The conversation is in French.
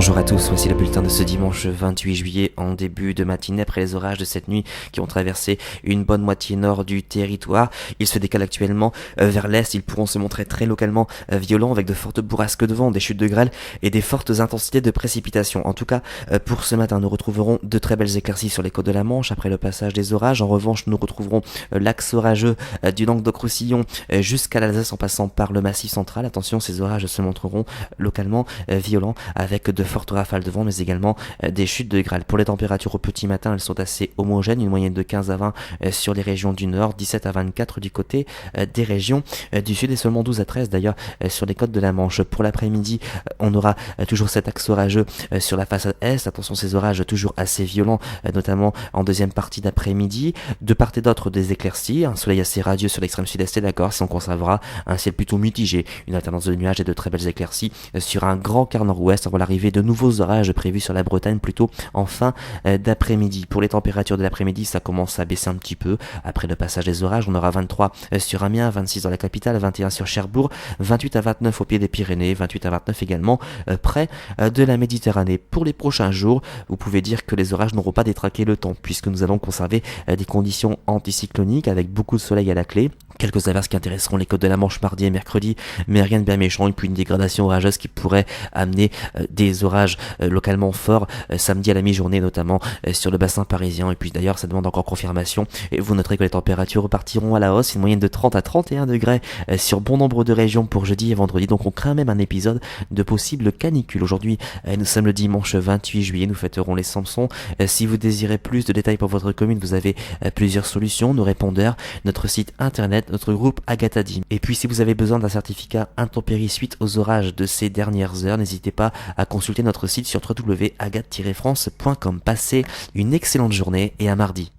Bonjour à tous, voici le bulletin de ce dimanche 28 juillet en début de matinée après les orages de cette nuit qui ont traversé une bonne moitié nord du territoire. Ils se décalent actuellement vers l'est, ils pourront se montrer très localement violents avec de fortes bourrasques de vent, des chutes de grêle et des fortes intensités de précipitations. En tout cas, pour ce matin, nous retrouverons de très belles éclaircies sur les côtes de la Manche après le passage des orages. En revanche, nous retrouverons l'axe orageux du Languedoc-Roussillon jusqu'à l'Alsace en passant par le Massif central. Attention, ces orages se montreront localement violents avec de fortes rafales de vent mais également des chutes de grêle. Pour les températures au petit matin, elles sont assez homogènes, une moyenne de 15 à 20 sur les régions du nord, 17 à 24 du côté des régions du sud et seulement 12 à 13 d'ailleurs sur les côtes de la Manche. Pour l'après-midi, on aura toujours cet axe orageux sur la façade est. Attention, ces orages toujours assez violents, notamment en deuxième partie d'après-midi. De part et d'autre des éclaircies, un soleil assez radieux sur l'extrême sud-est et d'accord, si on conservera un ciel plutôt mitigé, une alternance de nuages et de très belles éclaircies sur un grand quart nord-ouest avant l'arrivée de nouveaux orages prévus sur la Bretagne plutôt en fin d'après-midi. Pour les températures de l'après-midi, ça commence à baisser un petit peu. Après le passage des orages, on aura 23 sur Amiens, 26 dans la capitale, 21 sur Cherbourg, 28 à 29 au pied des Pyrénées, 28 à 29 également près de la Méditerranée. Pour les prochains jours, vous pouvez dire que les orages n'auront pas détraqué le temps puisque nous allons conserver des conditions anticycloniques avec beaucoup de soleil à la clé. Quelques averses qui intéresseront les côtes de la Manche mardi et mercredi, mais rien de bien méchant, et puis une dégradation orageuse qui pourrait amener des orages localement forts samedi à la mi-journée, notamment sur le bassin parisien. Et puis d'ailleurs, ça demande encore confirmation. Et vous noterez que les températures repartiront à la hausse, une moyenne de 30 à 31 degrés sur bon nombre de régions pour jeudi et vendredi. Donc on craint même un épisode de possible canicule. Aujourd'hui, nous sommes le dimanche 28 juillet, nous fêterons les Samsons. Si vous désirez plus de détails pour votre commune, vous avez plusieurs solutions, nos répondeurs, notre site internet, notre groupe Agathadim. Et puis si vous avez besoin d'un certificat intempéries suite aux orages de ces dernières heures, n'hésitez pas à consulter notre site sur www.agathe-france.com. Passez une excellente journée et à mardi.